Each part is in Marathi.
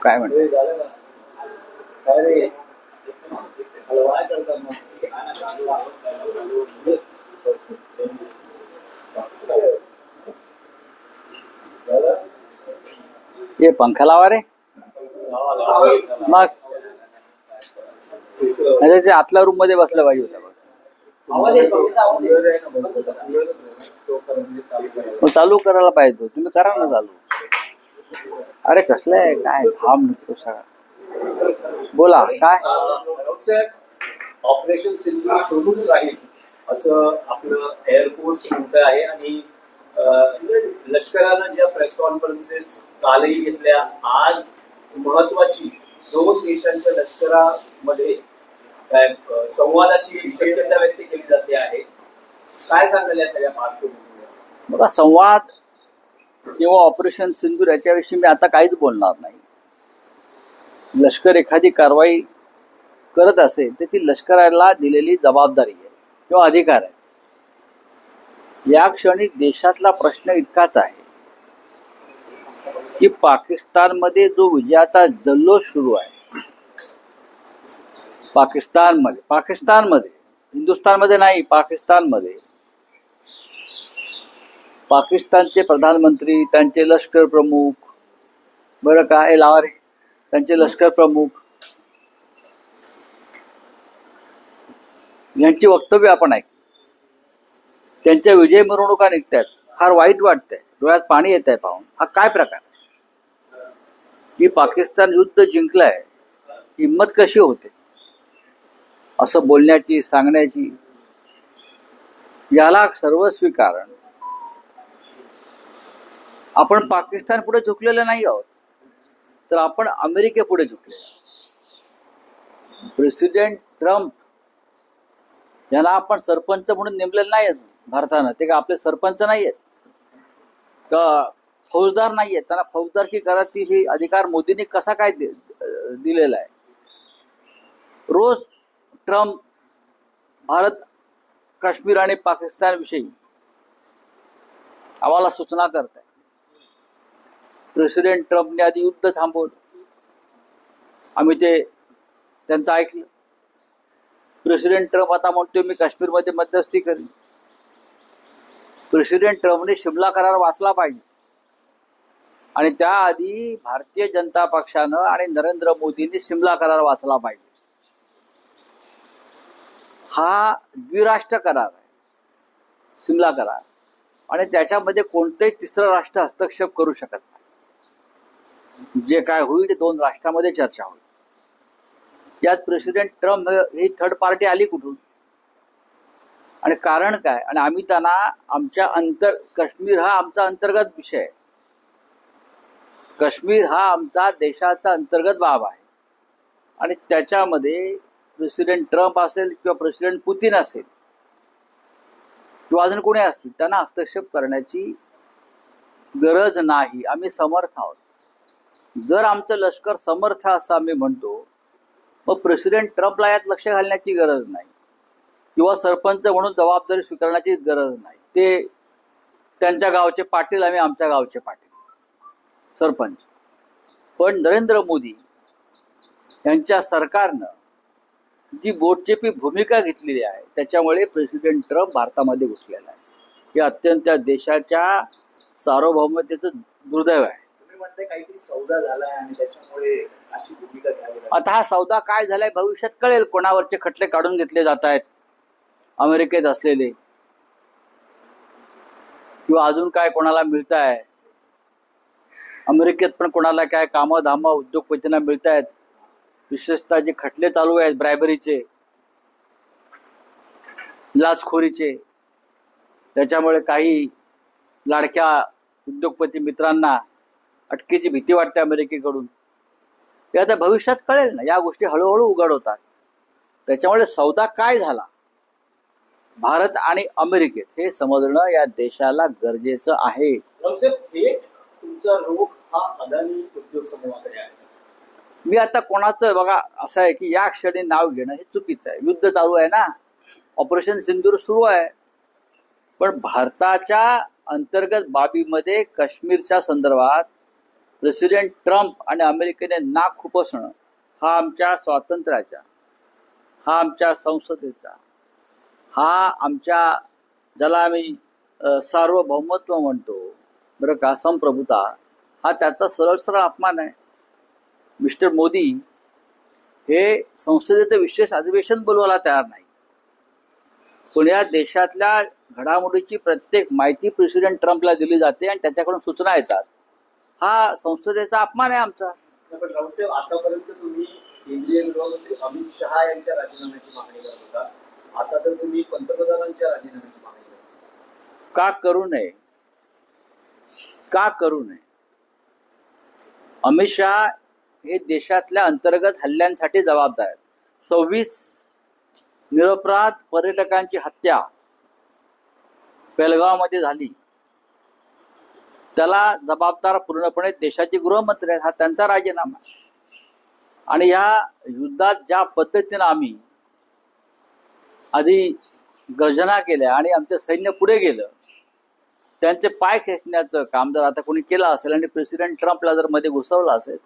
काय म्हणते ये पंखा लावा रे मग ते आतल्या रूम मध्ये बसलं पाहिजे होतं मग चालू करायला पाहिजे तुम्ही करा ना चालू. अरे कसलं आहे काय थांब निघतो सगळा बोला काय ऑपरेशन सिंधू सुरूच राहील असं आपलं एअरफोर्स म्हणत आहे. आणि लष्करानं ज्या प्रेस कॉन्फरन्सेस कालही घेतल्या, आज महत्वाची दोन देशांच्या लष्करामध्ये संवादाची शक्यता व्यक्त केली जाते आहे. काय सांगाल या सगळ्या पार्श्वभूमीवर? बघा, संवाद किंवा ऑपरेशन सिंदूर याच्याविषयी मी आता काहीच बोलणार नाही. लष्कर एखादी कारवाई करत असेल तर ती लष्कराला दिलेली जबाबदारी आहे किंवा अधिकार आहे. या क्षणी देशातला प्रश्न इतकाच आहे की पाकिस्तानमध्ये जो विजयाचा जल्लोष सुरू आहे, पाकिस्तानमध्ये हिंदुस्थानमध्ये नाही, पाकिस्तानमध्ये पाकिस्तानचे प्रधानमंत्री, त्यांचे लष्कर प्रमुख, बरं का हे लावा रे, त्यांचे लष्कर प्रमुख यांची वक्तव्य आपण ऐक, त्यांच्या विजय मिरवणुका निघतात, फार वाईट वाटतंय, डोळ्यात पाणी येत आहे पाहून. हा काय प्रकार की पाकिस्तान युद्ध जिंकलाय, हिंमत कशी होते असं बोलण्याची, सांगण्याची? याला सर्वस्वी कारण आपण पाकिस्तान पुढे झुकलेलं नाही आहोत, तर आपण अमेरिकेपुढे झुकलेलो आहोत. प्रेसिडेंट ट्रम्प यांना आपण सरपंच म्हणून नेमलेलं नाही भारतानं. ते का आपले सरपंच नाही आहेत का फौजदार नाही आहेत? त्यांना फौजदारकी करायची ही अधिकार मोदींनी कसा काय दिलेला आहे? रोज ट्रम्प भारत, काश्मीर आणि पाकिस्तान विषयी आम्हाला सूचना करत आहे. प्रेसिडेंट ट्रम्पने आधी युद्ध थांबवलं, आम्ही ते त्यांचं ऐकलं. प्रेसिडेंट ट्रम्प आता म्हणतोय मी काश्मीरमध्ये मध्यस्थी करीन. प्रेसिडेंट ट्रम्पने शिमला करार वाचला पाहिजे आणि त्याआधी भारतीय जनता पक्षानं आणि नरेंद्र मोदींनी शिमला करार वाचला पाहिजे. हा द्विराष्ट्र करार आहे, शिमला करार, आणि त्याच्यामध्ये कोणतेही तिसरं राष्ट्र हस्तक्षेप करू शकत नाही. जे काय होईल ते दोन राष्ट्रांमध्ये चर्चा होईल. यात प्रेसिडेंट ट्रम्प ही थर्ड पार्टी आली कुठून आणि कारण काय? आणि आम्ही त्यांना आमच्या काश्मीर हा आमचा अंतर्गत विषय आहे, काश्मीर हा आमचा देशाचा अंतर्गत बाब आहे आणि त्याच्यामध्ये प्रेसिडेंट ट्रम्प असेल किंवा प्रेसिडेंट पुतीन असेल किंवा अजून कोणी असतील, त्यांना हस्तक्षेप करण्याची गरज नाही. आम्ही समर्थ आहोत. जर आमचं लष्कर समर्थ असं आम्ही म्हणतो, मग प्रेसिडेंट ट्रम्पला यात लक्ष घालण्याची गरज नाही किंवा सरपंच म्हणून जबाबदारी स्वीकारण्याची गरज नाही. ते त्यांच्या गावचे पाटील, आम्ही आमच्या गावचे पाटील, सरपंच. पण नरेंद्र मोदी यांच्या सरकारनं जी बोटचेपी भूमिका घेतलेली आहे त्याच्यामुळे प्रेसिडेंट ट्रम्प भारतामध्ये घुसलेला आहे. हे अत्यंत देशाच्या सार्वभौमतेचं दुर्दैव आहे. तुम्ही म्हणताय काहीतरी सौदा झालाय आणि त्याच्यामुळे अशी भूमिका घ्यावी. आता हा सौदा काय झालाय भविष्यात कळेल. कोणावरचे खटले काढून घेतले जात आहेत, अमेरिकेत असलेले किंवा अजून काय कोणाला मिळत आहे. अमेरिकेत पण कोणाला काय कामं धामं उद्योगपतींना मिळत आहेत, विशेषतः जे खटले चालू आहेत ब्रायबरीचे, लाचखोरीचे. त्याच्यामुळे काही लाडक्या उद्योगपती मित्रांना अटकेची भीती वाटते अमेरिकेकडून. ते आता भविष्यात कळेल ना, या गोष्टी हळूहळू उघड होतात. त्याच्यामुळे सौदा काय झाला भारत आणि अमेरिकेत हे समजणं या देशाला गरजेचं आहे. तुमचा रोख हा अदानी उद्योग समूहाकडे आहे. मी आता कोणाचं बघा असं आहे की या क्षणी नाव घेणं हे चुकीचं आहे. युद्ध चालू आहे ना, ऑपरेशन सिंदूर सुरू आहे, पण भारताच्या अंतर्गत बाबीमध्ये काश्मीरच्या संदर्भात प्रेसिडेंट ट्रम्प आणि अमेरिकेने नाक खुपसणं हा आमच्या स्वातंत्र्याचा, हा आमच्या संसदेचा, हा आमच्या ज्याला आम्ही सार्वभौमत्व म्हणतो बरं का, संप्रभुता, हा त्याचा सरळ सरळ अपमान आहे. मिस्टर मोदी हे संसदेचं विशेष अधिवेशन बोलवायला तयार नाही, पण या देशातल्या घडामोडीची प्रत्येक माहिती प्रेसिडेंट ट्रम्पला दिली जाते आणि त्याच्याकडून सूचना येतात. हा संसदेचा अपमान आहे आमचा. पण राऊतसाहेब, आतापर्यंत तुम्ही केंद्रीय गृहमंत्री अमित शहा यांच्या राजीनाम्याची मागणी करत होता, आता तर तुम्ही पंतप्रधानांच्या राजीनाम्याची मागणी करता. का करू नये? का करू नये? अमित शहा हे देशातल्या अंतर्गत हल्ल्यांसाठी जबाबदार आहेत. 26 निरपराध पर्यटकांची हत्या पेलगावमध्ये झाली, त्याला जबाबदार पूर्णपणे देशाचे गृहमंत्री आहेत. हा त्यांचा राजीनामा. आणि या युद्धात ज्या पद्धतीनं आम्ही आधी गर्जना केल्या आणि आमचं सैन्य पुढे गेलं, त्यांचे पाय खेचण्याचं काम जर आता कोणी केलं असेल आणि प्रेसिडेंट ट्रम्पला जर मध्ये घुसवलं असेल,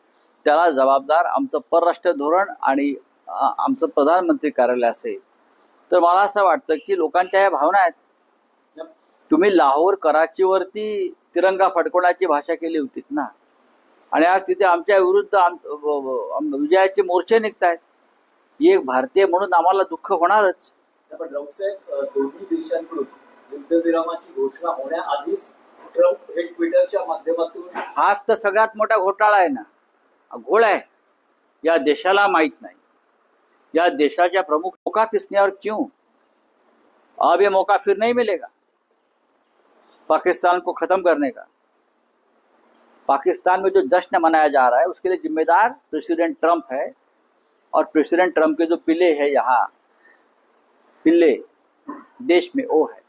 त्याला जबाबदार आमचं परराष्ट्र धोरण आणि आमचं प्रधानमंत्री कार्यालय असेल. तर मला असं वाटतं की लोकांच्या या भावना आहेत. तुम्ही लाहोर कराचीवरती तिरंगा फडकवण्याची भाषा केली होती ना, आणि आज तिथे आमच्या विरुद्ध विजयाचे मोर्चे निघत आहेत. एक भारतीय म्हणून आम्हाला दुःख होणारच. पण राऊतसाहेब, दोन्ही देशांकडून युद्धविरामाची घोषणा होण्याआधीच ट्रम्प हे ट्विटरच्या माध्यमातून, हाच तर सगळ्यात मोठा घोटाळा आहे ना, घोळ आहे. या देशाला माहित नाही, या देशाच्या प्रमुख मौका किसने और क्यों? अब ये मौका फिर नहीं मिलेगा पाकिस्तान को खत्म करने का. पाकिस्तान में जो जश्न मनाया जा रहा है उसके लिए जिम्मेदार प्रेसिडेंट ट्रम्प है. और प्रेसिडेंट ट्रम्प के जो पिल्ले है, यहाँ पिल्ले देश में वो है.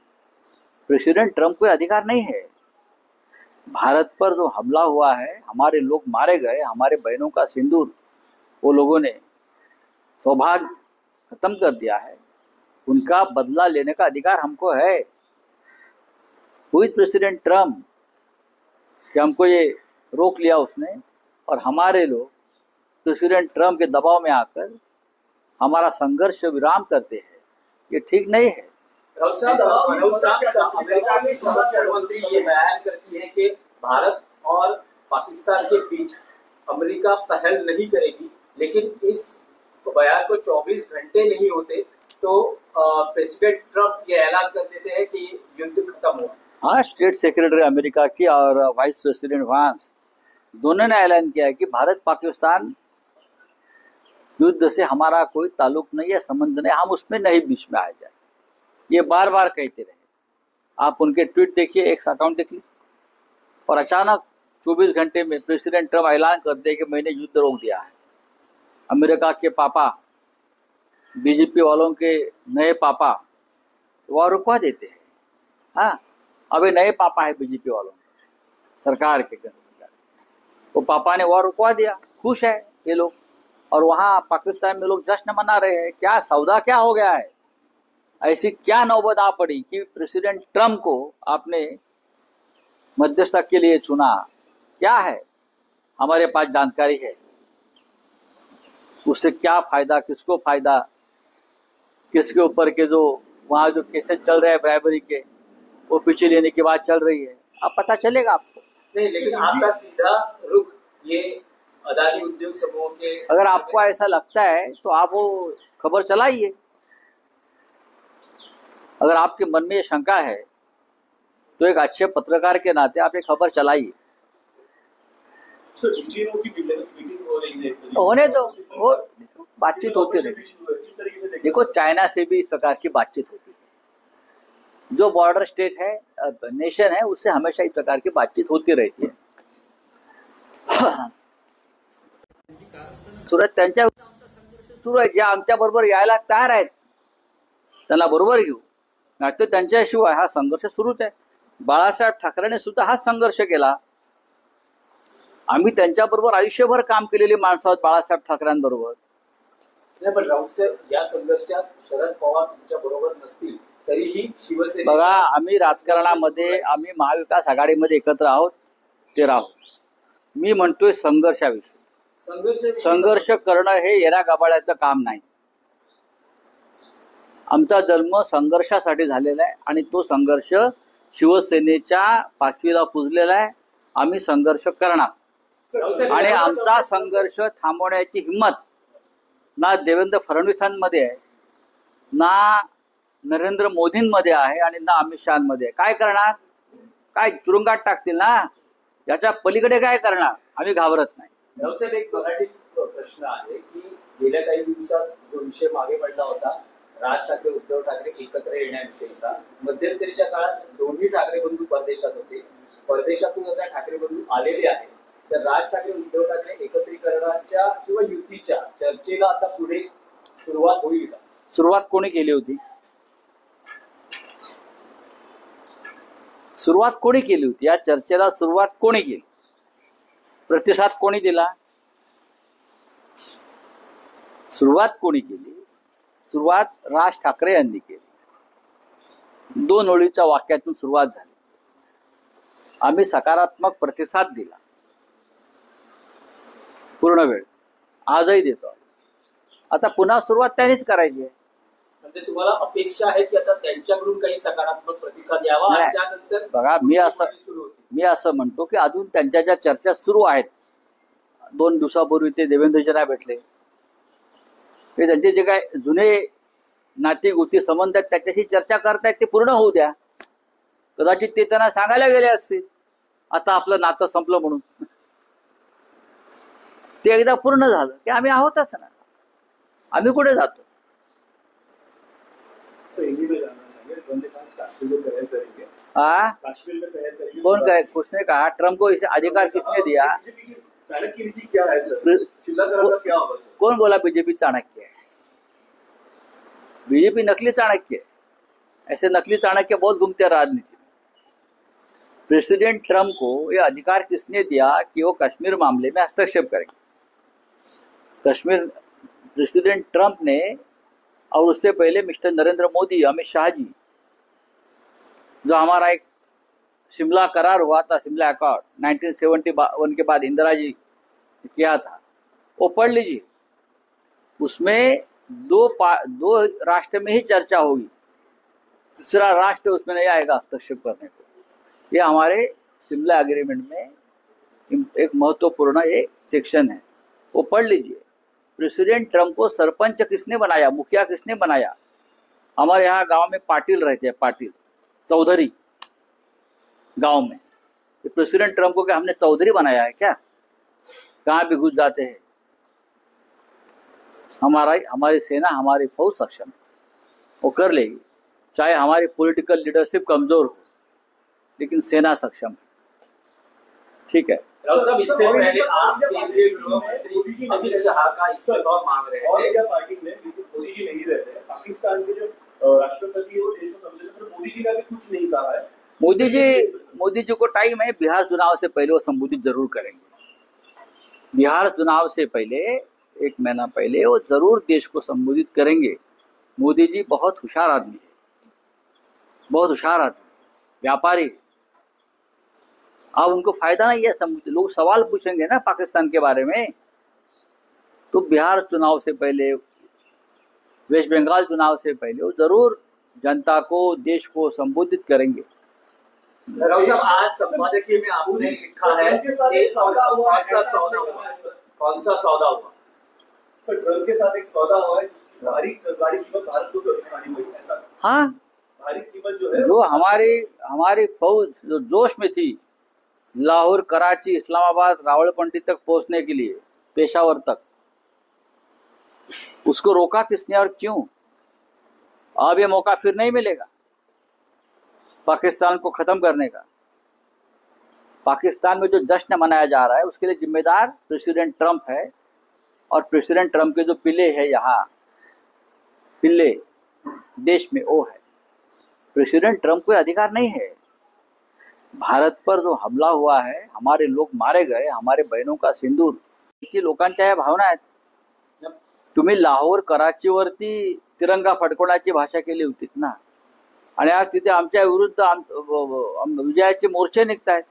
प्रेसिडेंट ट्रम्प को अधिकार नहीं है. भारत पर जो हमला हुआ है, हमारे लोग मारे गए, हमारे बहनों का सिंदूर वो लोगों ने सौभाग्य खत्म कर दिया है, उनका बदला लेने का अधिकार हमको है. हुई प्रेसिडेंट ट्रम्प कि हमको ये रोक लिया उसने, और हमारे लोग प्रेसिडेंट ट्रम्प के दबाव में आकर हमारा संघर्ष विराम करते हैं. ये ठीक नहीं है. अमेरिका की संरक्षण मंत्री ये बयान करती है कि भारत और पाकिस्तान के बीच अमेरिका पहल नहीं करेगी, लेकिन इस बयान को 24 घंटे नहीं होते तो प्रेसिडेंट ट्रम्प ये ऐलान कर देते हैं कि युद्ध खत्म हुआ. हाँ, स्टेट सेक्रेटरी अमेरिका की और वाइस प्रेसिडेंट वांस दोनों ने ऐलान किया है कि भारत पाकिस्तान युद्ध से हमारा कोई ताल्लुक नहीं है, संबंध नहीं, हम उसमें नहीं बीच में आ जाए. ये बार बार कहते रहे. आप उनके ट्वीट देखिए, एक्स अकाउंट देखिए, और अचानक 24 घंटे में प्रेसिडेंट ट्रम्प ऐलान करते हैं कि मैंने युद्ध रोक दिया है. अमेरिका के पापा, बीजेपी वालों के नए पापा वह रुकवा देते हैं. हाँ, अभी नए पापा है बीजेपी वालों सरकार के, वो पापा ने वह रुकवा दिया. खुश है ये लोग, और वहाँ पाकिस्तान में लोग जश्न मना रहे हैं. क्या सौदा क्या हो गया है? ऐसी क्या नौबत आ पड़ी कि प्रेसिडेंट ट्रम्प को आपने मध्यस्थता के लिए चुना? क्या है? हमारे पास जानकारी है. उससे क्या फायदा, किसको फायदा, किसके ऊपर के जो वहाँ जो केसेस चल रहे हैं ब्राइबरी के, वो पीछे लेने की बात चल रही है. अब पता चलेगा आपको. नहीं, लेकिन आपका सीधा रुख ये अदानी उद्योग समूह के, अगर आपको ऐसा लगता है तो आप वो खबर चलाइए. अगर आपके मन में ये शंका है तो एक अच्छे पत्रकार के नाते आप ये खबर चलाइए. होने दो, वो बातचीत होती रहती. देखो, चाइना से भी इस प्रकार की बातचीत होती है. जो बॉर्डर स्टेट है, नेशन है, उससे हमेशा इस प्रकार की बातचीत होती रहती है. सुरत त्यांच्या सुरू आहे. जे आमच्या बरोबर यायला तयार आहेत त्यांना बरोबर घेऊ, नाहीतर त्यांच्याशिवाय हा संघर्ष सुरूच आहे. बाळासाहेब ठाकरेने सुद्धा हाच संघर्ष केला. आम्ही त्यांच्याबरोबर आयुष्यभर काम केलेली माणसं आहोत बाळासाहेब ठाकरेंबरोबर. नाही, पण राऊतसाहेब, या संघर्षात शरद पवार तुमच्या बरोबर नसतील तरीही शिवसेना, बघा, आम्ही राजकारणामध्ये, आम्ही महाविकास आघाडीमध्ये एकत्र आहोत, ते राहू. मी म्हणतोय संघर्षाविषयी. संघर्ष करणं हे येरा गबाळ्याचं काम नाही. आमचा जन्म संघर्षासाठी झालेला आहे आणि तो संघर्ष शिवसेनेच्या पाचवीला पुजलेला आहे. आम्ही संघर्ष करणार आणि आमचा संघर्ष थांबवण्याची हिंमत ना देवेंद्र फडणवीसांमध्ये आहे, ना नरेंद्र मोदींमध्ये आहे आणि ना अमित शहामध्ये आहे. काय करणार? काय तुरुंगात टाकतील ना, याच्या पलीकडे काय करणार? आम्ही घाबरत नाही. रावसाहेब, एक मराठी प्रश्न आहे की गेल्या काही दिवसात जो विषय मागे पडला होता राज ठाकरे उद्धव ठाकरे एकत्र येण्याविषयीचा, मध्यंतरीच्या काळात दोन्ही ठाकरे बंधू परदेशात होते, परदेशातून आता ठाकरे बंधू आलेले आहेत, तर राज ठाकरे उद्धव ठाकरे एकत्रीकरणाच्या किंवा युतीच्या चर्चेला आता पुढे सुरुवात होईल का? सुरुवात कोणी केली होती? सुरुवात कोणी केली होती या चर्चेला? सुरुवात कोणी केली? प्रतिसाद कोणी दिला? सुरुवात कोणी केली? सुरुवात राज ठाकरे यांनी केली. 2 ओळीच्या वाक्यातून सुरुवात झाली. आम्ही सकारात्मक प्रतिसाद दिला पूर्ण वेळ, आजही देतो. आता पुन्हा सुरुवात त्यांनीच करायची आहे. म्हणजे तुम्हाला अपेक्षा आहे की आता त्यांच्याकडून काही सकारात्मक प्रतिसाद यावा आणि त्यानंतर बघा, मी असं म्हणतो की अजून त्यांच्या ज्या चर्चा सुरू आहेत, 2 दिवसापूर्वी ते देवेंद्रजींना भेटले, ते त्यांचे जे काय जुने नाती गोती संबंध आहेत त्याच्याशी चर्चा करतायत, ते पूर्ण होऊ द्या. कदाचित ते त्यांना सांगायला गेले असतील आता आपलं नातं संपलं म्हणून. ते एकदा पूर्ण झालं की आम्ही आहोतच ना, आम्ही कुठे जातो? कौन कहे? उसने कहा ट्रम्प को इसे अधिकार किसने दिया? चाणक्य नीति क्या है सर? शिलाकरण क्या होगा सर? कौन बोला बीजेपी चाणक्य है? बीजेपी नकली चाणक्य है. ऐसे नकली चाणक्य बहुत घूमते हैं राजनीति में. प्रेसिडेंट ट्रम्प को ये अधिकार किसने दिया कि वो कश्मीर मामले में हस्तक्षेप करेंगे? कश्मीर प्रेसिडेंट ट्रम्प ने और उससे पहले मिस्टर नरेंद्र मोदी, अमित शाह जी, जो हमारा एक शिमला करार हुआ था, शिमला अकॉर्ड 1971 के बाद इंदिरा जी किया था, वो पढ़ लीजिए. उसमें दो राष्ट्र में ही चर्चा होगी, तीसरा राष्ट्र उसमें नहीं आएगा हस्तक्षेप करने को. ये हमारे शिमला एग्रीमेंट में एक महत्वपूर्ण एक सेक्शन है, वो पढ़ लीजिए. प्रेसिडेंट ट्रम्प को सरपंच किसने बनाया, मुखिया किसने बनाया? हमारे यहाँ गांव में पाटिल रहते हैं, पाटिल चौधरी गांव में. प्रेसिडेंट ट्रम्प को क्या हमने चौधरी बनाया है क्या? कहाँ भी घुस जाते हैं. हमारी सेना, हमारी फौज सक्षम है, वो कर लेगी. चाहे हमारी पॉलिटिकल लीडरशिप कमजोर हो, लेकिन सेना सक्षम है. ठीक है. साहब, इससे पहले आप केंद्रीय गृह मंत्री अमित शाह का इस्तीफा मांग रहे और थे. क्या पार्टी में मोदी जी नहीं रहते हैं, पाकिस्तान के जो राष्ट्रपति है वो देश को समझे, पर मोदी जी ने भी कुछ नहीं कहा है. मोदी जी को टाइम है. बिहार चुनाव से पहले वो संबोधित जरूर करेंगे. बिहार चुनाव से पहले 1 महीना पहले वो जरूर देश को संबोधित करेंगे. मोदी जी बहुत होशियार आदमी है, बहुत होशियार आदमी, व्यापारी. अब उनको फायदा नहीं है. लोग सवाल पूछेंगे ना पाकिस्तान के बारे में, तो बिहार चुनाव से पहले, वेस्ट बंगाल चुनाव से पहले वो जरूर जनता को, देश को संबोधित करेंगे. राव साहब, आज संपादकीय में आपने लिखा है कि कौन सा सौदा हुआ? सर, ट्रम्प के साथ एक सौदा हुआ है जिसकी भारी कीमत भारत को चुकानी हुई, ऐसा? हाँ, भारी कीमत जो है, जो हमारी फौज जो जोश में थी, लाहौर, कराची, इस्लामाबाद, रावलपिंडी तक पहुंचने के लिए, पेशावर तक, उसको रोका किसने और क्यों? अब ये मौका फिर नहीं मिलेगा पाकिस्तान को खत्म करने का. पाकिस्तान में जो जश्न मनाया जा रहा है उसके लिए जिम्मेदार प्रेसिडेंट ट्रम्प है. और प्रेसिडेंट ट्रम्प के जो पिल्ले है, यहाँ पिल्ले देश में, वो है. प्रेसिडेंट ट्रम्प को अधिकार नहीं है. भारत पर जो हमला हुआ है, हमारे लोग मारे गए, हमारे बहनों का सिंदूर, की लोकांच्या या भावना आहेत. तुम्ही लाहोर, कराचीवरती तिरंगा फडकवण्याची भाषा केली होती ना, आणि आज तिथे आमच्या विरुद्ध विजयाचे मोर्चे निघतायत.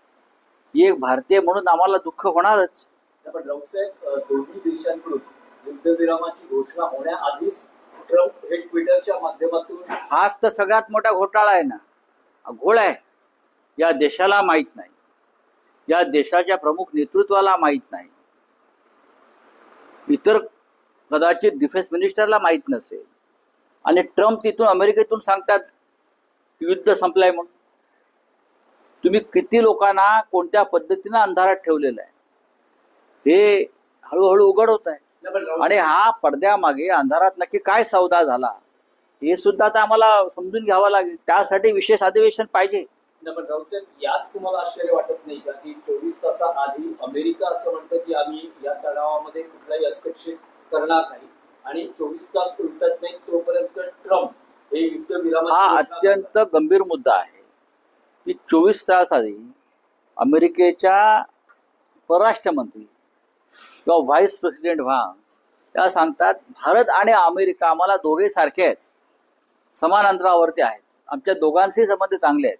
एक भारतीय म्हणून आम्हाला दुःख होणारच. पण राऊतसाहेब, दोन्ही देशांकडून युद्धविरामाची घोषणा होण्याआधीच ट्रम्प हे ट्विटरच्या माध्यमातून हाच तर सगळ्यात मोठा घोटाळा आहे ना, घोळ आहे. या देशाला माहीत नाही, या देशाच्या प्रमुख नेतृत्वाला माहीत नाही, इतर कदाचित डिफेन्स मिनिस्टरला माहीत नसेल, आणि ट्रम्प तिथून अमेरिकेतून सांगतात युद्ध संपलंय म्हणून. तुम्ही किती लोकांना कोणत्या पद्धतीनं अंधारात ठेवलेलं आहे हे हळूहळू उघड होत आहे. आणि हा पडद्यामागे अंधारात नक्की काय सौदा झाला हे सुद्धा आता आम्हाला समजून घ्यावं लागेल. त्यासाठी विशेष अधिवेशन पाहिजे. पण राऊतसाहेब, यात तुम्हाला आश्चर्य वाटत नाही का की 24 तासाआधी अमेरिका असं म्हणतं की आम्ही या तणावामध्ये कुठलाही हस्तक्षेप करणार नाही, आणि 24 तास उलटत नाही तोपर्यंत ट्रम्प हे युद्धविरामाची हा घोषणा अत्यंत गंभीर मुद्दा आहे की 24 तास आधी अमेरिकेच्या परराष्ट्रमंत्री किंवा व्हाईस प्रेसिडेंट व्हान्स त्या सांगतात भारत आणि अमेरिका आम्हाला दोघे सारखे आहेत, समान अंतरावरती आहेत, आमच्या दोघांचे संबंध चांगले आहेत,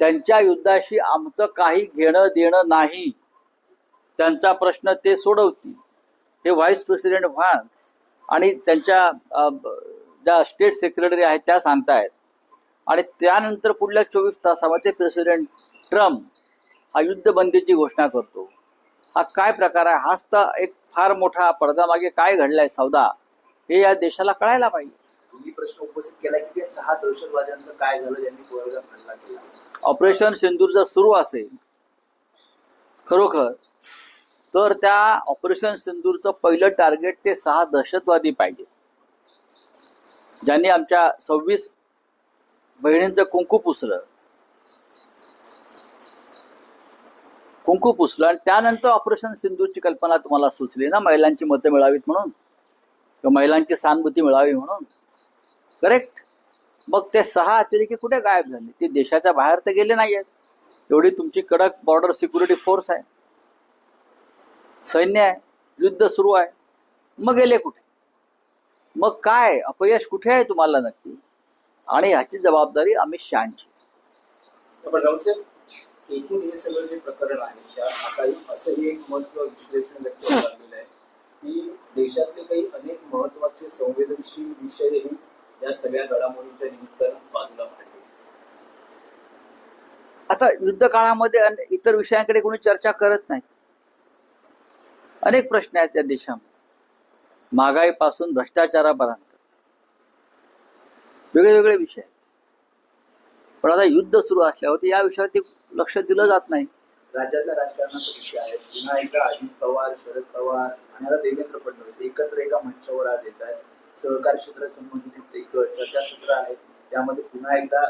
त्यांच्या युद्धाशी आमचं काही घेणं देणं नाही, त्यांचा प्रश्न ते सोडवतील. हे व्हाईस प्रेसिडेंट व्हान्स आणि त्यांच्या ज्या स्टेट सेक्रेटरी आहेत त्या सांगतायत. आणि त्यानंतर पुढल्या 24 तासामध्ये प्रेसिडेंट ट्रम्प हा युद्धबंदीची घोषणा करतो. हा काय प्रकार आहे? हाच तर एक फार मोठा पडद्यामागे काय घडलाय सौदा हे या देशाला कळायला पाहिजे. तुम्ही प्रश्न उपस्थित केला की ते 6 दहशतवाद्यांचं काय झालं ज्यांनी कोळगाव हल्ला केला. ऑपरेशन सिंदूर जर सुरू असेल खरोखर तर त्या ऑपरेशन सिंदूरचं पहिलं टार्गेट ते 6 दहशतवादी पाहिजे ज्यांनी आमच्या 26 बहिणींचं कुंकू पुसलं आणि त्यानंतर ऑपरेशन सिंदूरची कल्पना तुम्हाला सुचली ना, महिलांची मतं मिळावीत म्हणून किंवा महिलांची सहानुभूती मिळावी म्हणून. करेक्ट. मग ते 6 अतिरेकी कुठे गायब झाले? ते देशाच्या बाहेर तर गेले नाही आहेत. एवढी तुमची कडक बॉर्डर सिक्युरिटी फोर्स आहे, सैन्य आहे, युद्ध सुरू आहे, मग गेले कुठे? मग काय अपयश कुठे आहे तुम्हाला नक्की? आणि ह्याची जबाबदारी अमित शहाची. पण राऊतसाहेब, एकूण हे सगळं जे प्रकरण आहे त्या आता असंही एक मत किंवा विश्लेषण व्यक्त झालेलं आहे की देशातले काही अनेक महत्वाचे संवेदनशील विषयही या सगळ्या घडामोडींच्या निमित्तानं बाजूला मांडले. आता युद्ध काळामध्ये इतर विषयांकडे कोणी चर्चा करत नाही. अनेक प्रश्न आहेत या देशामध्ये, महागाईपासून भ्रष्टाचारापर्यंत वेगळे वेगळे विषय आहेत. पण आता युद्ध सुरू असल्यावर या विषयावरती लक्ष दिलं जात नाही. राज्यातल्या राजकारणाचा विषय आहे. पुन्हा एकदा अजित पवार, शरद पवार आणि आता देवेंद्र फडणवीस एकत्र एका मंचावर आज येत आहेत. सहकार क्षेत्र संबंधित एक चर्चासत्र आहे, त्यामध्ये पुन्हा एकदा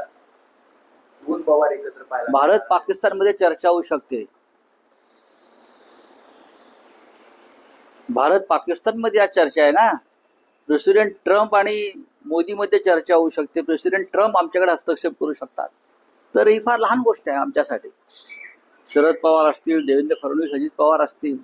2 पवार एकत्र पाहायला. भारत पाकिस्तानमध्ये चर्चा होऊ शकते. भारत पाकिस्तानमध्ये आज चर्चा आहे ना. प्रेसिडेंट ट्रम्प आणि मोदीमध्ये चर्चा होऊ शकते. प्रेसिडेंट ट्रम्प आमच्याकडे हस्तक्षेप करू शकतात. तर ही फार लहान गोष्ट आहे आमच्यासाठी. शरद पवार असतील, देवेंद्र फडणवीस, अजित पवार असतील,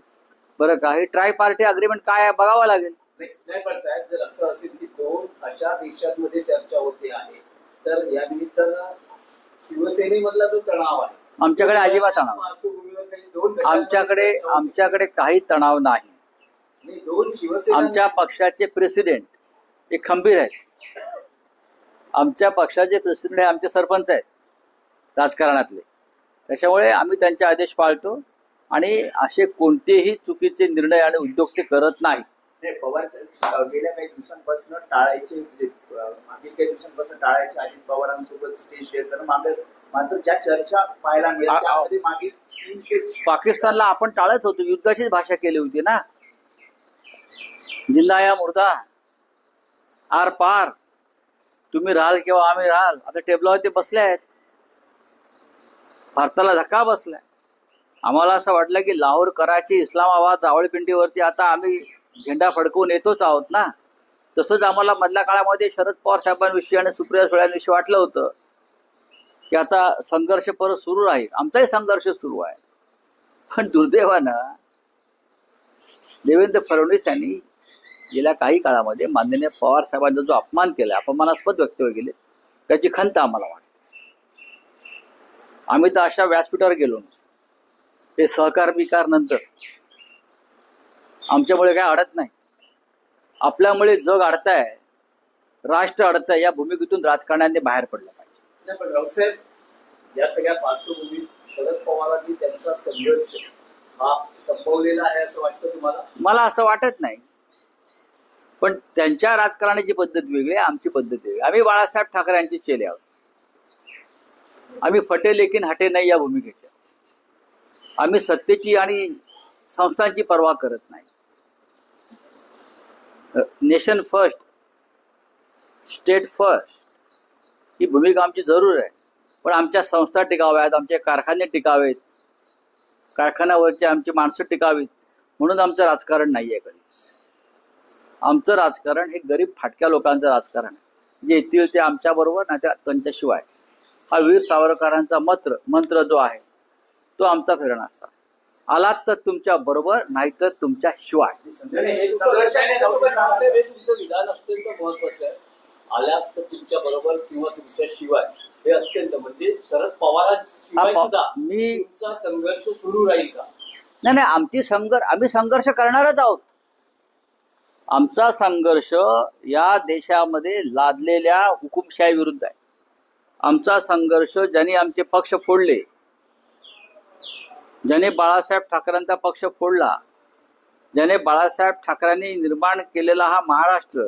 बरं का, हे ट्राय पार्टी अग्रीमेंट काय आहे बघावं लागेल. नाही, पण साहेब, जर असं असेल की 2 अशा देशांमध्ये चर्चा होते आहे तर या निमित्तानं शिवसेनेमधला जो तणाव आहे आमच्याकडे अजिबात तणाव, आमच्याकडे काही तणाव नाही. आमच्या पक्षाचे प्रेसिडेंट हे खंबीर आहेत. आमच्या पक्षाचे प्रेसिडेंट हे आमचे सरपंच आहेत राजकारणातले. त्याच्यामुळे आम्ही त्यांचे आदेश पाळतो आणि असे कोणतेही चुकीचे निर्णय आणि उद्योग ते करत नाही. पवार गेल्या काही दिवसांपासून टाळायचे, मागील काही दिवसांपासून टाळायचे अजित पवारांसोबत स्टेज शेअर करणं. मात्र ज्या चर्चा पाहायला मिळाल्या मागील पाकिस्तानला आपण टाळत होतो, युद्धाचीच भाषा केली होती ना. जिल्हा या मुर्दा आर पार, तुम्ही राहाल किंवा आम्ही राहाल. आता टेबलावरती बसले आहेत. भारताला धक्का बसलाय. आम्हाला असं वाटलं की लाहोर, कराची, इस्लामाबाद, रावळपिंडीवरती आता आम्ही झेंडा फडकवून येतोच आहोत ना. तसंच आम्हाला मधल्या काळामध्ये शरद पवार साहेबांविषयी आणि सुप्रिया सुळेंविषयी वाटलं होतं की आता संघर्ष परत सुरू राहील. आमचाही संघर्ष सुरू आहे. पण दुर्दैवानं देवेंद्र फडणवीस यांनी गेल्या काही काळामध्ये माननीय पवार साहेबांचा जो अपमान केला, अपमानास्पद वक्तव्य केले, त्याची खंत आम्हाला वाटते. आम्ही तर अशा व्यासपीठावर गेलो नसतो. हे सहकार विकार नंतर आमच्यामुळे काय अडत नाही. आपल्यामुळे जग अडताय, राष्ट्र अडताय, या भूमिकेतून राजकारण्याने बाहेर पडलं पाहिजे. नाही, पण राऊतसाहेब, या सगळ्या पार्श्वभूमीत शरद पवारांनी त्यांचा संघर्ष हा संपवलेला आहे असं वाटतं तुम्हाला? मला असं वाटत नाही, पण त्यांच्या राजकारणाची पद्धत वेगळी आहे, आमची पद्धत वेगळी. आम्ही बाळासाहेब ठाकरे यांचे चेले आहोत. आम्ही फटे लेकिन हटे नाही या भूमिकेचे. आम्ही सत्तेची आणि संस्थांची पर्वा करत नाही. नेशन फर्स्ट, स्टेट फर्स्ट ही भूमिका आमची जरूर आहे, पण आमच्या संस्था टिकाव्यात, आमचे कारखाने टिकावेत, कारखान्यावरचे आमची माणसं टिकावीत, म्हणून आमचं राजकारण नाही आहे कधी. आमचं राजकारण हे गरीब फाटक्या लोकांचं राजकारण आहे, जे येतील ते आमच्याबरोबर, नाही तर त्यांच्याशिवाय. हा वीर सावरकरांचा मंत्र जो आहे तो आमचा फिरण असतात. आलात तर तुमच्या बरोबर, नाही तर तुमच्या शिवाय. हे तुमचं विधान अत्यंत महत्वाचं आहे. आल्यात तर तुमच्या बरोबर किंवा तुमच्या शिवाय, हे अत्यंत, म्हणजे शरद पवारांशिवाय सुद्धा तुमचा संघर्ष सुरू राहील का? नाही, आम्ही संघर्ष करणारच आहोत. आमचा संघर्ष या देशामध्ये लादलेल्या हुकुमशाही विरुद्ध आहे. आमचा संघर्ष ज्यांनी आमचे पक्ष फोडले, ज्याने बाळासाहेब ठाकरेंचा पक्ष फोडला, ज्याने बाळासाहेब ठाकरेंनी निर्माण केलेला हा महाराष्ट्र